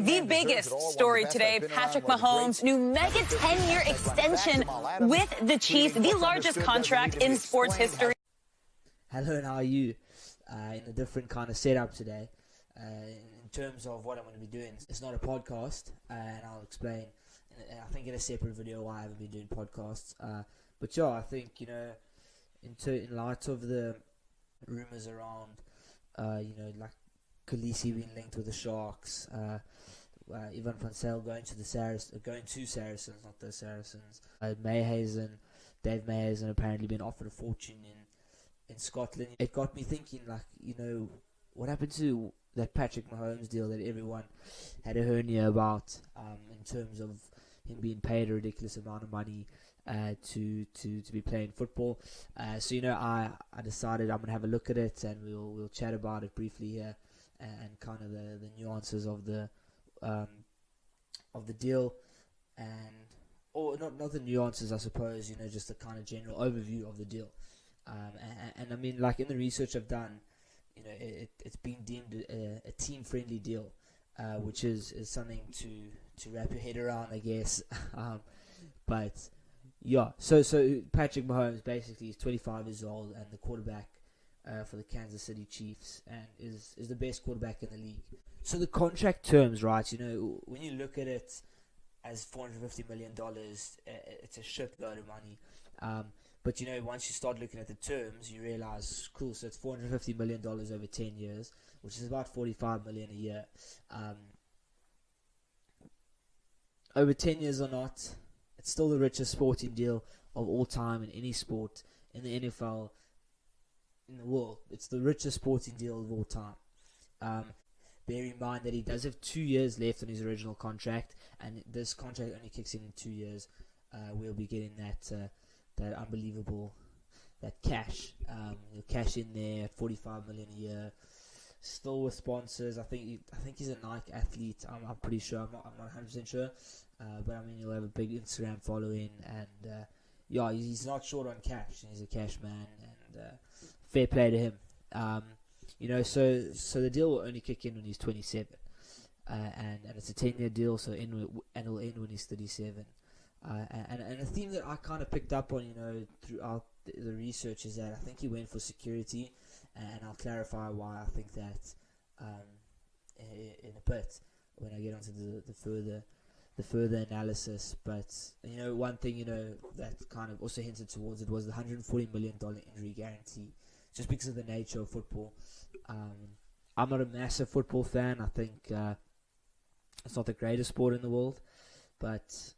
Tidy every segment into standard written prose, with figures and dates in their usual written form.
The biggest story today, Patrick Mahomes' new mega 10-year extension with the Chiefs, the largest contract in sports history. Hello, and how are you? In a different kind of setup today. In terms of what I'm going to be doing, it's not a podcast, and I'll explain. I think in a separate video why I haven't been doing podcasts. But yeah, I think, you know, in light of the rumors around, like Khaleesi being linked with the Sharks, Ivan Van Sale going to Saracens, not the Saracens. Dave Mayhazen apparently been offered a fortune in Scotland. It got me thinking, like, you know, what happened to that Patrick Mahomes deal that everyone had a hernia about, in terms of him being paid a ridiculous amount of money to be playing football. So, you know, I decided I'm gonna have a look at it, and we'll chat about it briefly here, and kind of the nuances of the deal, or not the nuances, I suppose, you know, just the kind of general overview of the deal. And I mean, like, in the research I've done, you know, it's been deemed a team-friendly deal, which is something to wrap your head around, I guess. But yeah, so Patrick Mahomes basically is 25 years old and the quarterback for the Kansas City Chiefs, and is the best quarterback in the league. So the contract terms, right? You know, when you look at it as $450 million, it's a shitload of money. But, you know, once you start looking at the terms, you realize, cool, so it's $450 million over 10 years, which is about $45 million a year. Over 10 years or not, it's still the richest sporting deal of all time in any sport, in the NFL, in the world. It's the richest sporting deal of all time. Bear in mind that he does have 2 years left on his original contract, and this contract only kicks in 2 years. We'll be getting that unbelievable, that cash. He'll cash in there at $45 million a year. Still with sponsors. I think he's a Nike athlete. I'm pretty sure. I'm not 100% sure. But I mean, he'll have a big Instagram following, and yeah, he's not short on cash. He's a cash man, and fair play to him. You know, so the deal will only kick in when he's 27, and it's a 10-year deal, so it'll end when he's 37. And a theme that I kind of picked up on, you know, throughout the research is that I think he went for security, and I'll clarify why I think that in a bit when I get onto the further analysis. But, you know, one thing, you know, that kind of also hinted towards it was the $140 million injury guarantee, just because of the nature of football. I'm not a massive football fan. I think it's not the greatest sport in the world, but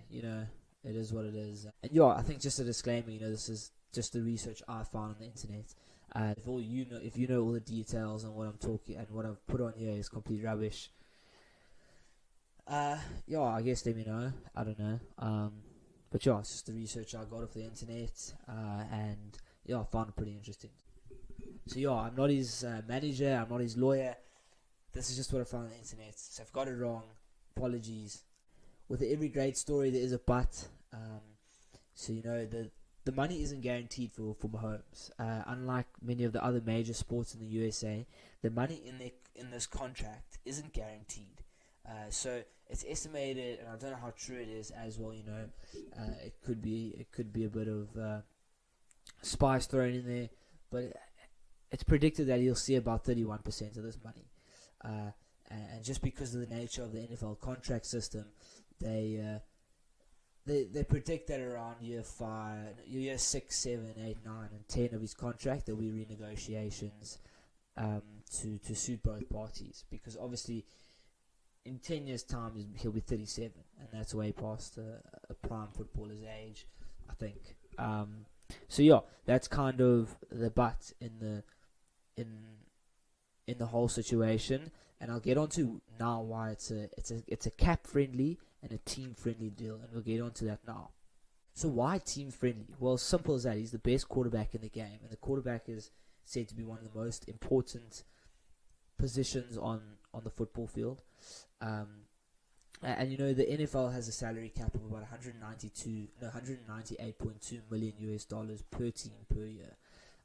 you know, it is what it is. And yeah, I think just a disclaimer, you know, this is just the research I found on the internet. If you know all the details and what I'm talking and what I've put on here is complete rubbish, yeah, I guess let me know. I don't know. But yeah, it's just the research I got off the internet, and yeah, I found it pretty interesting. So yeah, I'm not his manager, I'm not his lawyer. This is just what I found on the internet. So if I've got it wrong, apologies. With every great story, there is a but. So, you know, the money isn't guaranteed for Mahomes. Unlike many of the other major sports in the USA, the money in this contract isn't guaranteed. So it's estimated, and I don't know how true it is as well. You know, it could be a bit of spice thrown in there, but it's predicted that he'll see about 31% of this money. And just because of the nature of the NFL contract system, they predict that around year 6, 7, 8, 9, and 10 of his contract there'll be renegotiations to suit both parties, because obviously in 10 years' time he'll be 37, and that's way past a prime footballer's age, I think. So yeah, that's kind of the but in the whole situation, and I'll get onto now why it's a cap friendly and a team friendly deal, and we'll get onto that now. So why team friendly? Well, simple as that. He's the best quarterback in the game, and the quarterback is said to be one of the most important positions on the football field. And you know, the NFL has a salary cap of about 198.2 million US dollars per team per year,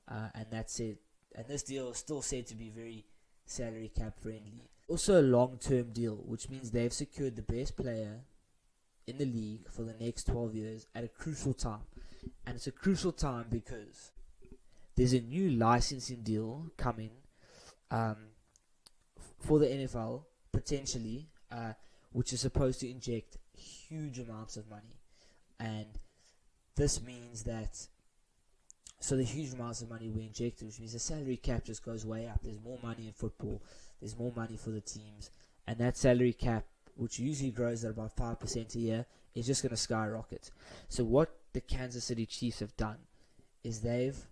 and that's it. And this deal is still said to be very salary cap friendly. Also a long-term deal, which means they've secured the best player in the league for the next 12 years at a crucial time. And it's a crucial time because there's a new licensing deal coming for the NFL, potentially, which is supposed to inject huge amounts of money. And this means that, so the huge amounts of money we injected, which means the salary cap just goes way up. There's more money in football, there's more money for the teams, and that salary cap, which usually grows at about 5% a year, is just going to skyrocket. So what the Kansas City Chiefs have done is they've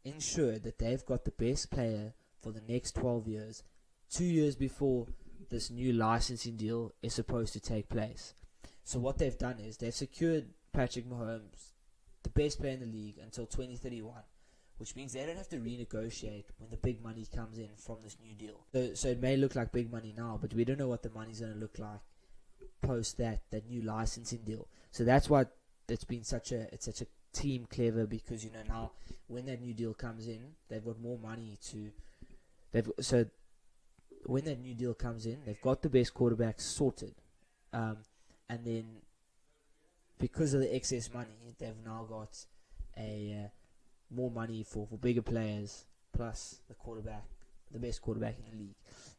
ensured that they've got the best player for the next 12 years, 2 years before this new licensing deal is supposed to take place. So what they've done is they've secured Patrick Mahomes, the best player in the league, until 2031, which means they don't have to renegotiate when the big money comes in from this new deal. So it may look like big money now, but we don't know what the money's going to look like post that new licensing deal. So that's why it's such a team clever, because now when that new deal comes in, they've got more money so when that new deal comes in, they've got the best quarterbacks sorted, and then because of the excess money, they've now got more money for bigger players, plus the best quarterback in the league,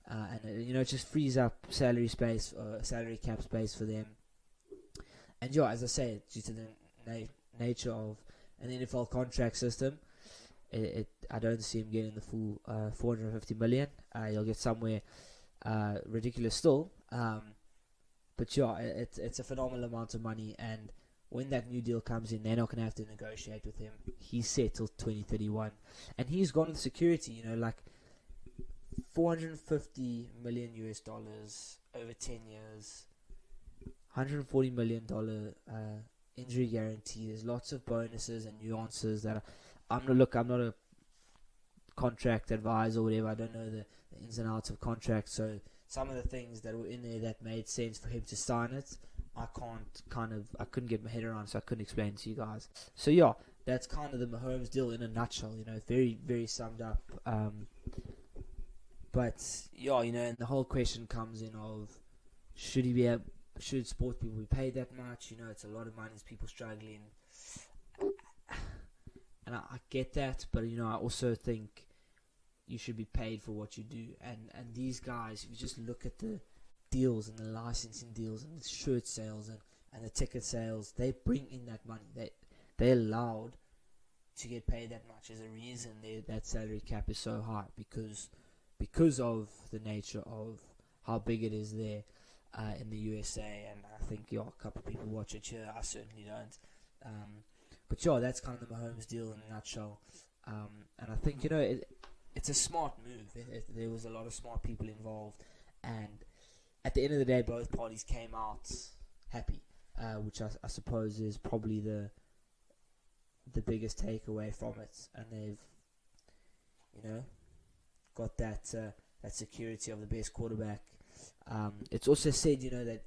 and it just frees up salary cap space for them. And as I say, due to the nature of an NFL contract system, I don't see him getting the full $450 million. He'll get somewhere ridiculous still, but it's a phenomenal amount of money. And when that new deal comes in, they're not going to have to negotiate with him. He's set till 2031, and he's gone with security. Like $450 million US over 10 years, $140 million injury guarantee. There's lots of bonuses and nuances that I'm not a contract advisor or whatever. I don't know the ins and outs of contracts. So some of the things that were in there that made sense for him to sign it, I couldn't get my head around, so I couldn't explain to you guys. So that's kind of the Mahomes deal in a nutshell. Very, very summed up. But and the whole question comes in of should sports people be paid that much? It's a lot of money. There's people struggling, and I get that. But I also think you should be paid for what you do. And these guys, if you just look at the deals and the licensing deals and the shirt sales and the ticket sales, they bring in that money. They're allowed to get paid that much. There's a reason that salary cap is so high, because of the nature of how big it is there in the USA. And I think a couple of people watch it here. I certainly don't. But that's kind of the Mahomes deal in a nutshell. And I think it's a smart move. There was a lot of smart people involved, and at the end of the day, both parties came out happy, which I suppose is probably the biggest takeaway from it. And they've got that security of the best quarterback. It's also said that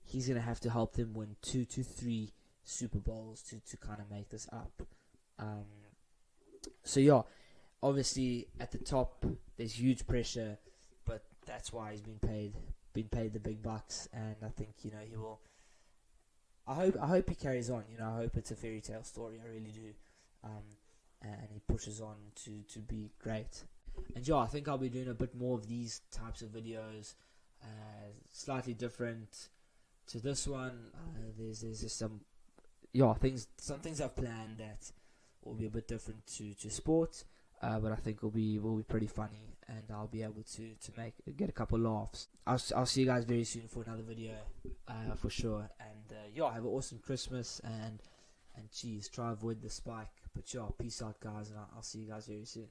he's going to have to help them win 2 to 3 Super Bowls to kind of make this up. Obviously at the top there's huge pressure, but that's why he's been paid the big bucks. And I think he will. I hope he carries on. I hope it's a fairy tale story. I really do. And he pushes on to be great. And I think I'll be doing a bit more of these types of videos, slightly different to this one. There's just some things I've planned that will be a bit different to sport, but I think will be pretty funny, and I'll be able to get a couple laughs. I'll see you guys very soon for another video, for sure. And have an awesome Christmas, and try avoid the spike. But peace out, guys, and I'll see you guys very soon.